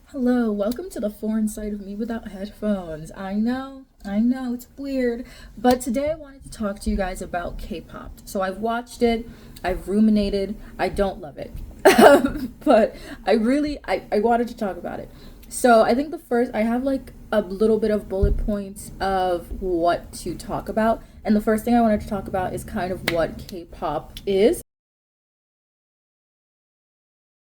Hello, welcome to the foreign side of me without headphones. I know, it's weird, but today I wanted to talk to you guys about K-pop. So I've watched it, I've ruminated, I don't love it, but I wanted to talk about it. So I think I have like a little bit of bullet points of what to talk about, and the first thing I wanted to talk about is kind of what K-pop is.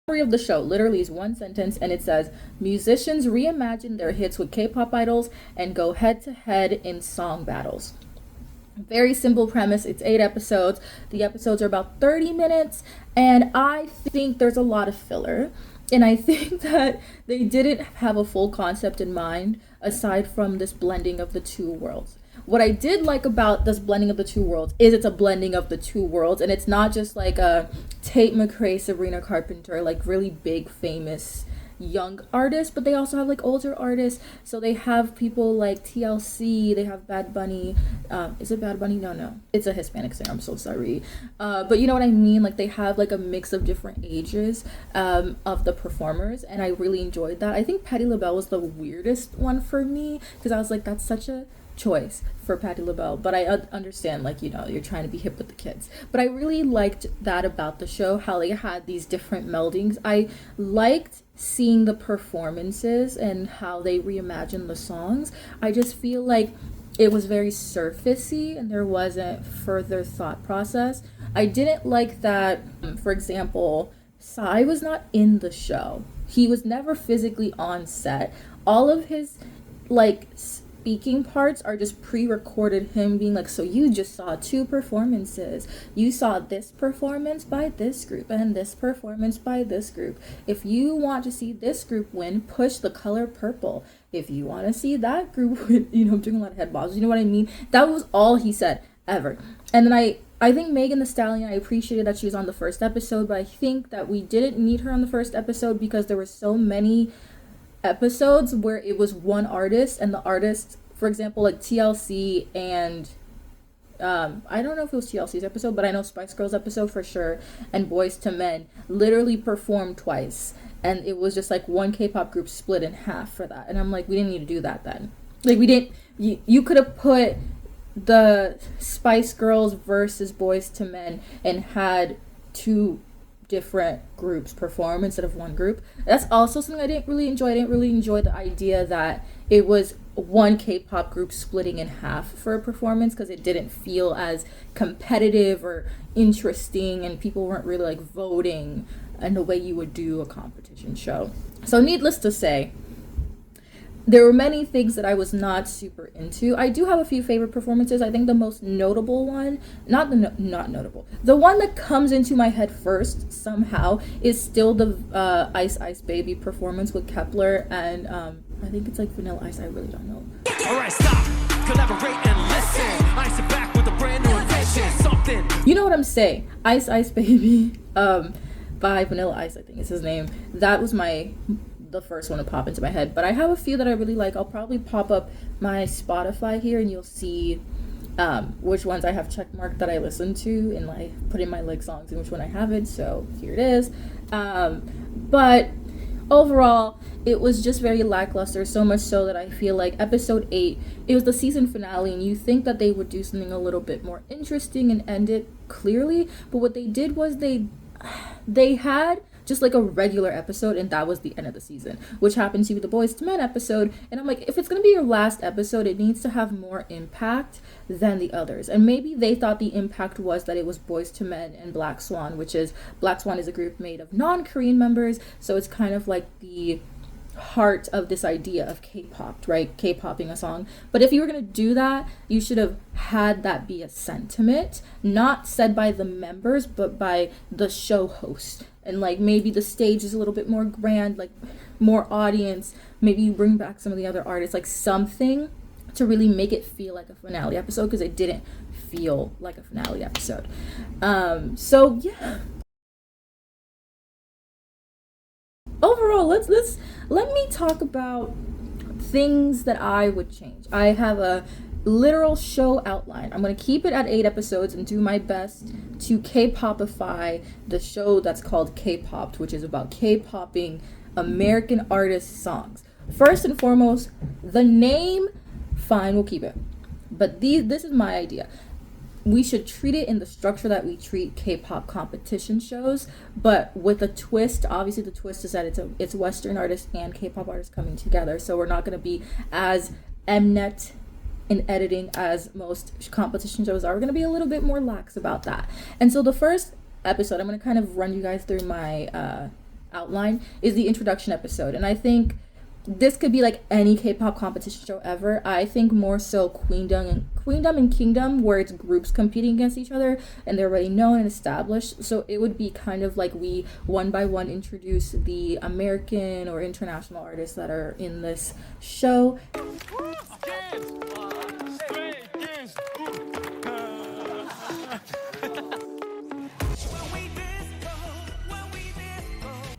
Summary of the show literally is one sentence, and it says musicians reimagine their hits with K-pop idols and go head to head in song battles. Very simple premise. It's 8 episodes. The episodes are about 30 minutes, and I think there's a lot of filler, and I think that they didn't have a full concept in mind aside from this blending of the two worlds. What I did like about this blending of the two worlds is it's a blending of the two worlds, and it's not just like a Tate McRae, Sabrina Carpenter, like really big famous young artists, but they also have like older artists. So they have people like TLC, they have Bad Bunny. Is it Bad Bunny? No, it's a Hispanic singer. I'm so sorry, but you know what I mean. Like they have like a mix of different ages of the performers, and I really enjoyed that. I think Patti LaBelle was the weirdest one for me because I was like, that's such a choice for Patti LaBelle, but I understand, like, you know, you're trying to be hip with the kids. But I really liked that about the show, how they had these different meldings. I liked seeing the performances and how they reimagined the songs. I just feel like it was very surfacey and there wasn't further thought process. I didn't like that, for example, Psy was not in the show. He was never physically on set. All of his, like, speaking parts are just pre-recorded, him being like, so you just saw 2 performances, you saw this performance by this group and this performance by this group. If you want to see this group win, push the color purple. If you want to see that group win, you know, I'm doing a lot of head bobs, you know what I mean? That was all he said ever. And then I think Megan Thee Stallion, I appreciated that she was on the first episode, but I think that we didn't need her on the first episode because there were so many episodes where it was one artist, and the artist, for example, like TLC and I don't know if it was TLC's episode, but I know Spice Girls episode for sure, and Boys to Men literally performed twice, and it was just like one K-pop group split in half for that. And I'm like, we didn't need to do that then. Like, we didn't, you could have put the Spice Girls versus Boys to Men and had 2 different groups perform instead of one group. That's also something I didn't really enjoy. I didn't really enjoy the idea that it was one K-pop group splitting in half for a performance, because it didn't feel as competitive or interesting, and people weren't really like voting in the way you would do a competition show. So needless to say, there were many things that I was not super into. I do have a few favorite performances. I think the most notable one, not notable, the one that comes into my head first somehow is still the Ice Ice Baby performance with Kepler and I think it's like Vanilla Ice. I really don't know. All right, stop, collaborate and listen. I sit back with a brand new invention, something. You know what I'm saying? Ice Ice Baby by Vanilla Ice, I think is his name. That was the first one to pop into my head, but I have a few that I really like. I'll probably pop up my Spotify here and you'll see which ones I have checkmarked that I listen to, and like put in my like songs and which one I haven't. So here it is. But overall, it was just very lackluster, so much so that I feel like episode 8, it was the season finale, and you think that they would do something a little bit more interesting and end it clearly, but what they did was they had just like a regular episode, and that was the end of the season, which happened to be the Boys to Men episode. And I'm like, if it's gonna be your last episode, it needs to have more impact than the others. And maybe they thought the impact was that it was Boys to Men and Black Swan, which is Black Swan is a group made of non-Korean members, so it's kind of like the heart of this idea of K-pop, right? K-popping a song. But if you were going to do that, you should have had that be a sentiment, not said by the members, but by the show host. And like maybe the stage is a little bit more grand, like more audience. Maybe you bring back some of the other artists, like something to really make it feel like a finale episode, because it didn't feel like a finale episode. So yeah. Overall, let me talk about things that I would change. I have a literal show outline. I'm going to keep it at 8 episodes and do my best to K-popify the show that's called K-popped, which is about K-popping American artist songs. First and foremost, the name, fine, we'll keep it. But this is my idea. We should treat it in the structure that we treat K-pop competition shows, but with a twist. Obviously, the twist is that it's Western artists and K-pop artists coming together. So we're not going to be as Mnet in editing as most competition shows are. We're going to be a little bit more lax about that. And so the first episode, I'm going to kind of run you guys through my outline, is the introduction episode. And I think this could be like any K-pop competition show ever. I think more so Queendom and Kingdom, where it's groups competing against each other and they're already known and established. So it would be kind of like we one by one introduce the American or international artists that are in this show.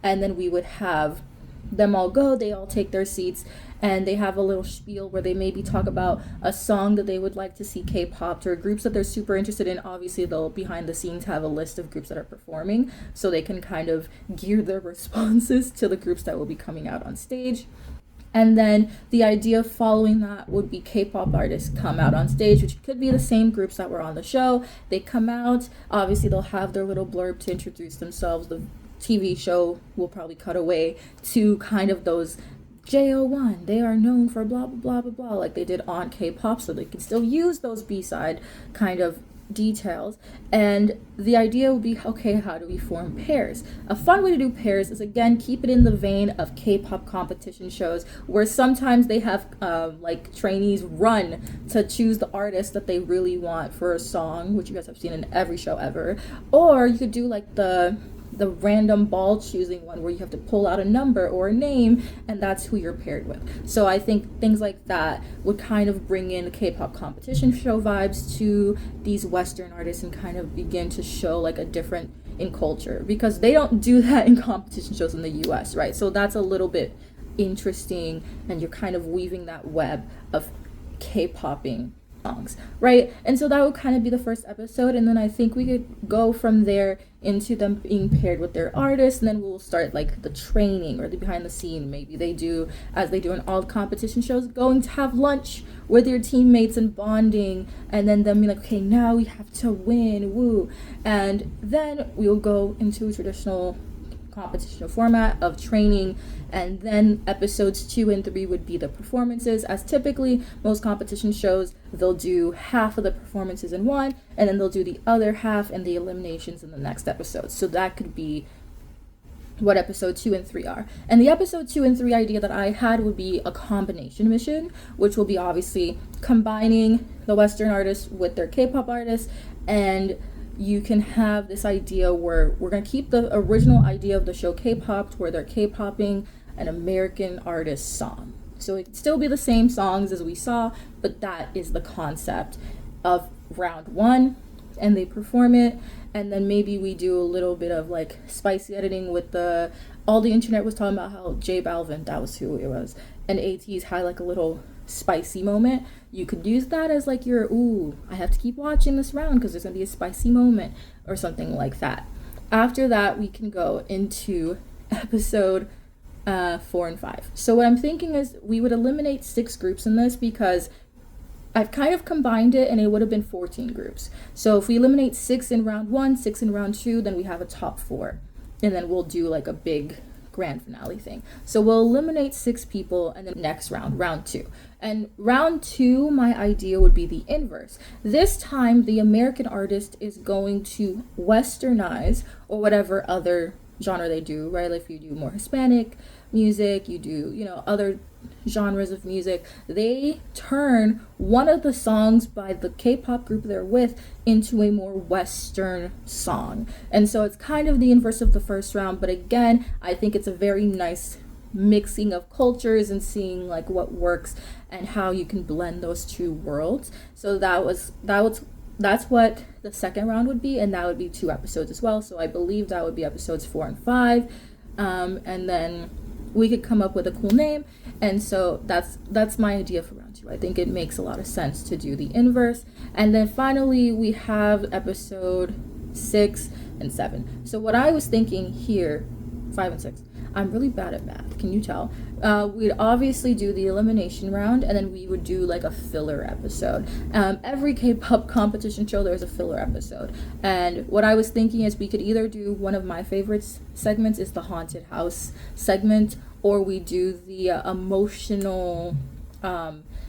And then we would have them all go, they all take their seats, and they have a little spiel where they maybe talk about a song that they would like to see K-popped or groups that they're super interested in. Obviously, they'll behind the scenes have a list of groups that are performing, so they can kind of gear their responses to the groups that will be coming out on stage. And then the idea following that would be K-pop artists come out on stage, which could be the same groups that were on the show. They come out, obviously they'll have their little blurb to introduce themselves. The TV show will probably cut away to kind of those JO1, they are known for blah blah blah blah blah, like they did on K-pop, so they can still use those B-side kind of details. And the idea would be, okay, how do we form pairs? A fun way to do pairs is, again, keep it in the vein of K-pop competition shows, where sometimes they have like trainees run to choose the artist that they really want for a song, which you guys have seen in every show ever. Or you could do like the random ball choosing one, where you have to pull out a number or a name, and that's who you're paired with. So I think things like that would kind of bring in K-pop competition show vibes to these Western artists and kind of begin to show like a different in culture, because they don't do that in competition shows in the US, right? So that's a little bit interesting, and you're kind of weaving that web of K-popping songs, right? And so that would kind of be the first episode, and then I think we could go from there into them being paired with their artists, and then we'll start like the training or the behind the scene. Maybe they do, as they do in all competition shows, going to have lunch with your teammates and bonding, and then them being like, okay, now we have to win, woo. And then we'll go into a traditional competition format of training, and then episodes 2 and 3 would be the performances, as typically most competition shows, they'll do half of the performances in one, and then they'll do the other half and the eliminations in the next episode. So that could be what episode 2 and 3 are. And the episode 2 and 3 idea that I had would be a combination mission, which will be obviously combining the Western artists with their K-pop artists, and you can have this idea where we're going to keep the original idea of the show K-popped, where they're K-popping an American artist song. So it could still be the same songs as we saw, but that is the concept of round 1, and they perform it, and then maybe we do a little bit of like spicy editing with all the internet was talking about how J Balvin, that was who it was, and ATEEZ had like a little spicy moment. You could use that as like your, ooh, I have to keep watching this round because there's gonna be a spicy moment or something like that. After that, we can go into episode 4 and 5. So what I'm thinking is we would eliminate 6 groups in this, because I've kind of combined it and it would have been 14 groups. So if we eliminate 6 in round 1, 6 in round 2, then we have a top 4, and then we'll do like a big grand finale thing. So we'll eliminate 6 people, and then next round 2. And round 2, my idea would be the inverse. This time, the American artist is going to Westernize, or whatever other genre they do, right? If you do more Hispanic music, you do, other genres of music, they turn one of the songs by the K-pop group they're with into a more Western song. And so it's kind of the inverse of the first round, but again, I think it's a very nice mixing of cultures and seeing like what works and how you can blend those two worlds. So that's what the second round would be, and that would be 2 episodes as well. So I believe that would be episodes 4 and 5, and then we could come up with a cool name. And so that's my idea for round 2. I think it makes a lot of sense to do the inverse. And then finally we have episode 6 and 7. So what I was thinking here, 5 and 6, I'm really bad at math, can you tell? We'd obviously do the elimination round, and then we would do like a filler episode. Every K-pop competition show, there's a filler episode. And what I was thinking is we could either do, one of my favorite segments is the haunted house segment, or we do the emotional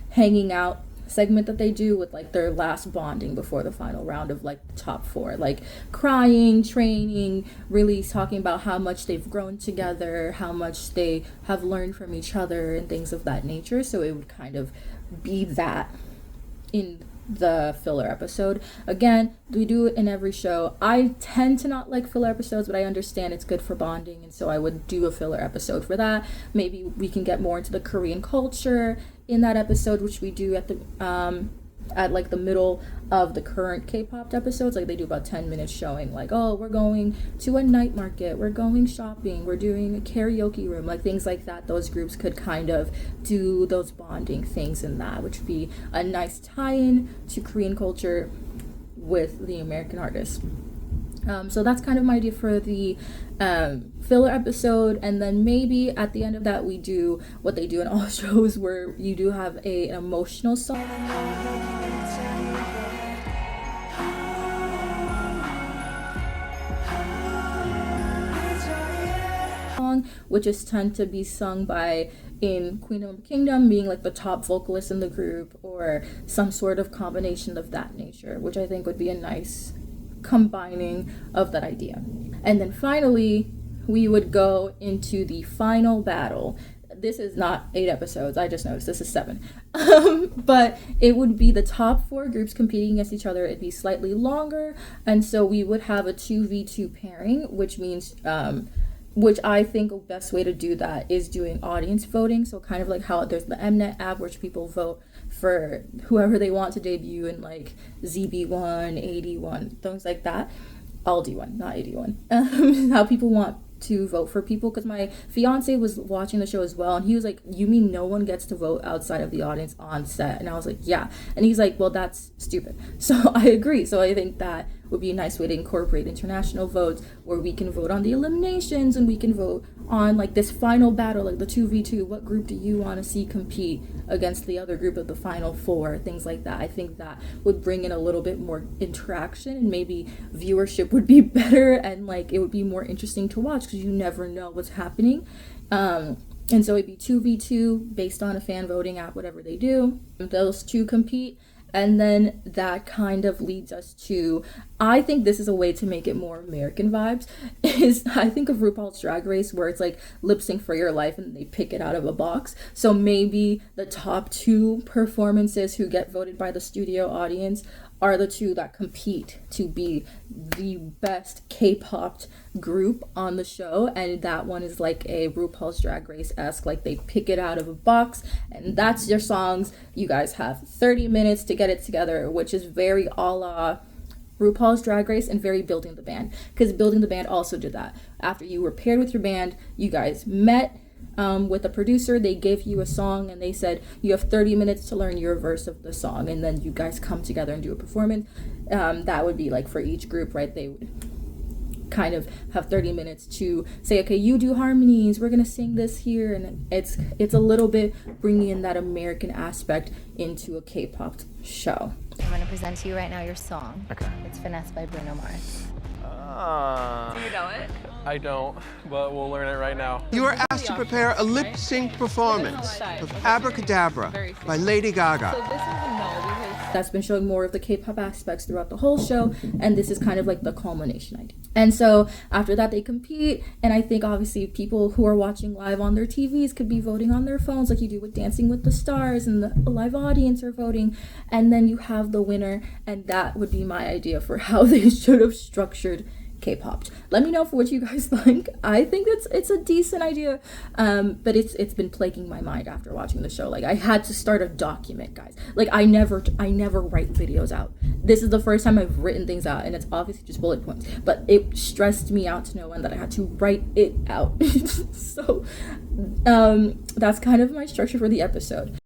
hanging out segment that they do with like their last bonding before the final round of like the top 4, like crying, training, really talking about how much they've grown together, how much they have learned from each other and things of that nature. So it would kind of be that in the filler episode. Again, we do it in every show. I tend to not like filler episodes, but I understand it's good for bonding, and so I would do a filler episode for that. Maybe we can get more into the Korean culture in that episode, which we do at the at like the middle of the current K-pop episodes. Like they do about 10 minutes showing like, oh, we're going to a night market, we're going shopping, we're doing a karaoke room, like things like that. Those groups could kind of do those bonding things in that, which would be a nice tie-in to Korean culture with the American artists. So that's kind of my idea for the filler episode. And then maybe at the end of that we do what they do in all shows, where you do have an emotional song, which is tend to be sung by, in Queen of Kingdom, being like the top vocalist in the group, or some sort of combination of that nature, which I think would be a nice combining of that idea. And then finally we would go into the final battle. This is not 8 episodes, I just noticed this is 7. But it would be the top 4 groups competing against each other. It'd be slightly longer, and so we would have a 2v2 pairing, which means which I think the best way to do that is doing audience voting. So kind of like how there's the Mnet app, which people vote for whoever they want to debut in, like ZB1, 81, things like that. I'll do one, not 81. How people want to vote for people, because my fiance was watching the show as well, and he was like, you mean no one gets to vote outside of the audience on set? And I was like, yeah. And he's like, well, that's stupid. So I agree. So I think that would be a nice way to incorporate international votes, where we can vote on the eliminations, and we can vote on like this final battle, like the 2v2, what group do you want to see compete against the other group of the final 4, things like that. I think that would bring in a little bit more interaction, and maybe viewership would be better, and like it would be more interesting to watch, because you never know what's happening. And so it'd be 2v2 based on a fan voting app, whatever they do. Those 2 compete. And then that kind of leads us to, I think this is a way to make it more American vibes, is I think of RuPaul's Drag Race, where it's like lip sync for your life and they pick it out of a box. So maybe the top 2 performances who get voted by the studio audience are the 2 that compete to be the best K-pop group on the show, and that one is like a RuPaul's Drag Race-esque, like they pick it out of a box, and that's your songs. You guys have 30 minutes to get it together, which is very a la RuPaul's Drag Race and very Building the Band, because Building the Band also did that. After you were paired with your band, you guys met with a producer, they gave you a song, and they said you have 30 minutes to learn your verse of the song, and then you guys come together and do a performance. That would be like for each group, right? They would kind of have 30 minutes to say, okay, you do harmonies, we're gonna sing this here, and it's a little bit bringing in that American aspect into a K-pop show. I'm gonna present to you right now your song. Okay. It's Finesse by Bruno Mars. Do you know it? I don't, but we'll learn it right now. You are asked to prepare a lip-sync performance of Abracadabra by Lady Gaga. So this is a no, because That's been showing more of the K-pop aspects throughout the whole show, and this is kind of like the culmination idea. And so after that they compete, and I think obviously people who are watching live on their TVs could be voting on their phones like you do with Dancing with the Stars, and the live audience are voting, and then you have the winner, and that would be my idea for how they should have structured K-popped. Let me know for what you guys think. I think it's a decent idea, but it's been plaguing my mind after watching the show. Like, I had to start a document, guys. Like, I never write videos out. This is the first time I've written things out, and it's obviously just bullet points, but it stressed me out to no end that I had to write it out. So that's kind of my structure for the episode.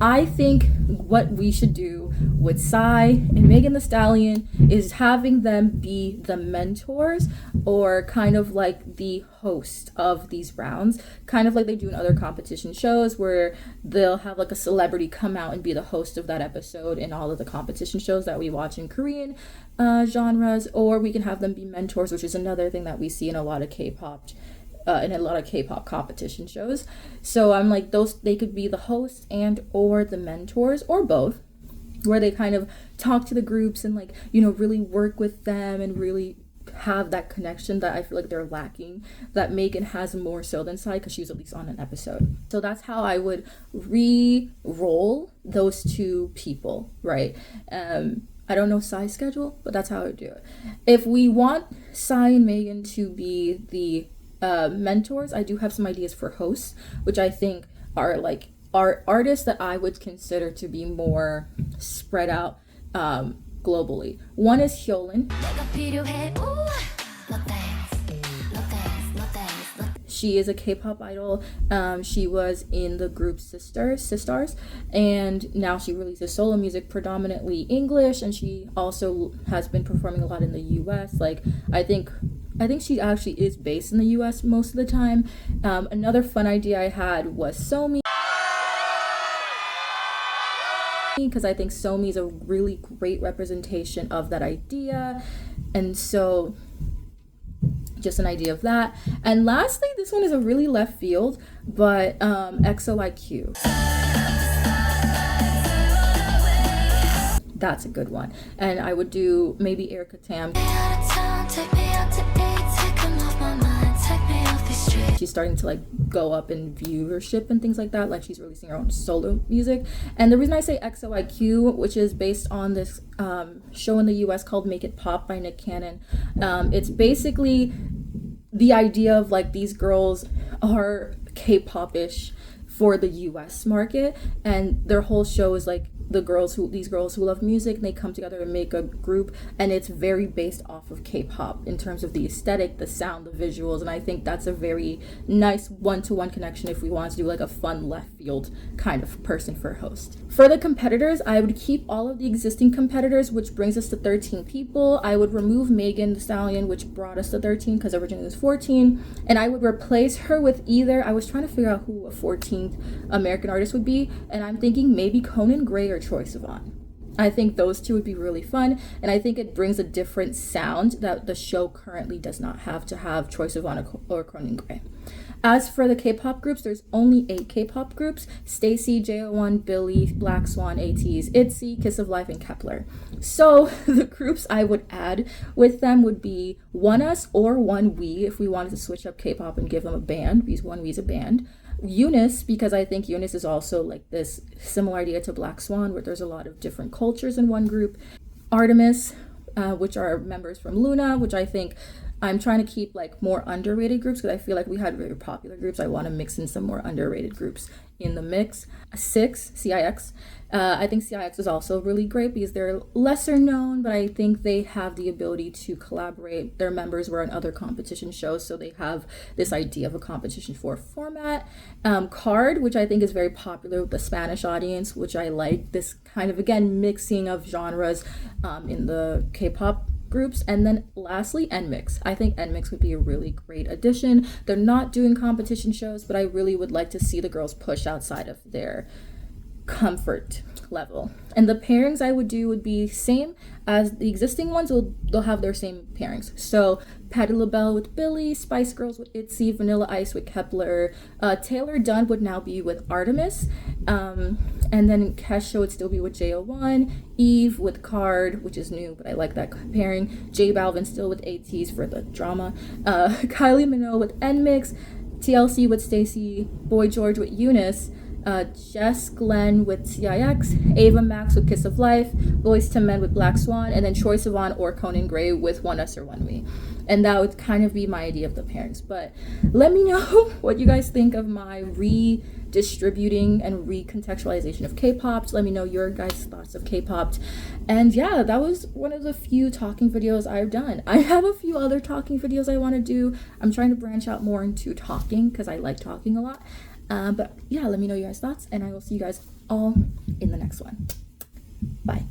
I think what we should do with Psy and Megan Thee Stallion is having them be the mentors, or kind of like the host of these rounds, kind of like they do in other competition shows, where they'll have like a celebrity come out and be the host of that episode in all of the competition shows that we watch in Korean genres, or we can have them be mentors, which is another thing that we see in a lot of K-pop competition shows. So I'm like, they could be the hosts and or the mentors, or both, where they kind of talk to the groups and, like, you know, really work with them and really have that connection that I feel like they're lacking, that Megan has more so than Psy, because she was at least on an episode. So that's how I would re-roll those two people, right? I don't know Psy's schedule, but that's how I would do it. If we want Psy and Megan to be the mentors, I do have some ideas for hosts, which I think are artists that I would consider to be more spread out globally. One is Hyolyn. She is a K-pop idol. She was in the group Sistars, and now she releases solo music, predominantly English, and she also has been performing a lot in the US. Like, I think she actually is based in the US most of the time. Another fun idea I had was Somi, because I think Somi is a really great representation of that idea. And so just an idea of that. And lastly, this one is a really left field, but XOIQ. That's a good one. And I would do maybe Erica Tam. She's starting to like go up in viewership and things like that. Like, she's releasing her own solo music. And the reason I say XOIQ, which is based on this show in the US called Make It Pop by Nick Cannon, it's basically the idea of like these girls are K-pop-ish for the US market, and their whole show is like these girls who love music, and they come together and make a group, and it's very based off of K-pop in terms of the aesthetic, the sound, the visuals, and I think that's a very nice one-to-one connection if we want to do like a fun left field kind of person for host. For the competitors, I would keep all of the existing competitors, which brings us to 13 people. I would remove Megan Thee Stallion, which brought us to 13 because originally it was 14, and I would replace her with either, I was trying to figure out who a 14th American artist would be, and I'm thinking maybe Conan Gray or Troye Sivan. I think those two would be really fun, and I think it brings a different sound that the show currently does not have to have Troye Sivan or Conan Gray. As for the K-pop groups, there's only 8 K-pop groups: STAYC, JO1, Billy, Black Swan, ATEEZ, ITZY, Kiss of Life, and Kepler. So the groups I would add with them would be ONEUS or ONEWE if we wanted to switch up K-pop and give them a band, because ONEWE is a band. Eunice, because I think Eunice is also like this similar idea to Black Swan, where there's a lot of different cultures in one group. Artemis, which are members from Luna, which I think I'm trying to keep like more underrated groups, because I feel like we had very popular groups. I want to mix in some more underrated groups in the mix. CIX. I think CIX is also really great because they're lesser known, but I think they have the ability to collaborate. Their members were in other competition shows, so they have this idea of a competition for format. Card, which I think is very popular with the Spanish audience, which I like this kind of, again, mixing of genres in the K-pop groups. And then lastly, NMIX. I think NMIX would be a really great addition. They're not doing competition shows, but I really would like to see the girls push outside of their comfort level. And the pairings I would do would be same as the existing ones. They'll have their same pairings. So Patti LaBelle with Billy, Spice Girls with ITZY, Vanilla Ice with Kepler, Taylor Dunn would now be with Artemis, and then Kesha would still be with JO1, Eve with Card, which is new, but I like that pairing, J Balvin still with ATEEZ for the drama, Kylie Minogue with NMIX, TLC with STAYC, Boy George with Eunice, Jess Glenn with CIX, Ava Max with Kiss of Life, Boyz II Men with Black Swan, and then Troye Sivan or Conan Gray with One Us or One We. And that would kind of be my idea of the pairings. But let me know what you guys think of my redistributing and recontextualization of K-pop. Let me know your guys' thoughts of K-pop. And yeah, that was one of the few talking videos I've done. I have a few other talking videos I want to do. I'm trying to branch out more into talking because I like talking a lot. But yeah, let me know your guys' thoughts, and I will see you guys all in the next one. Bye.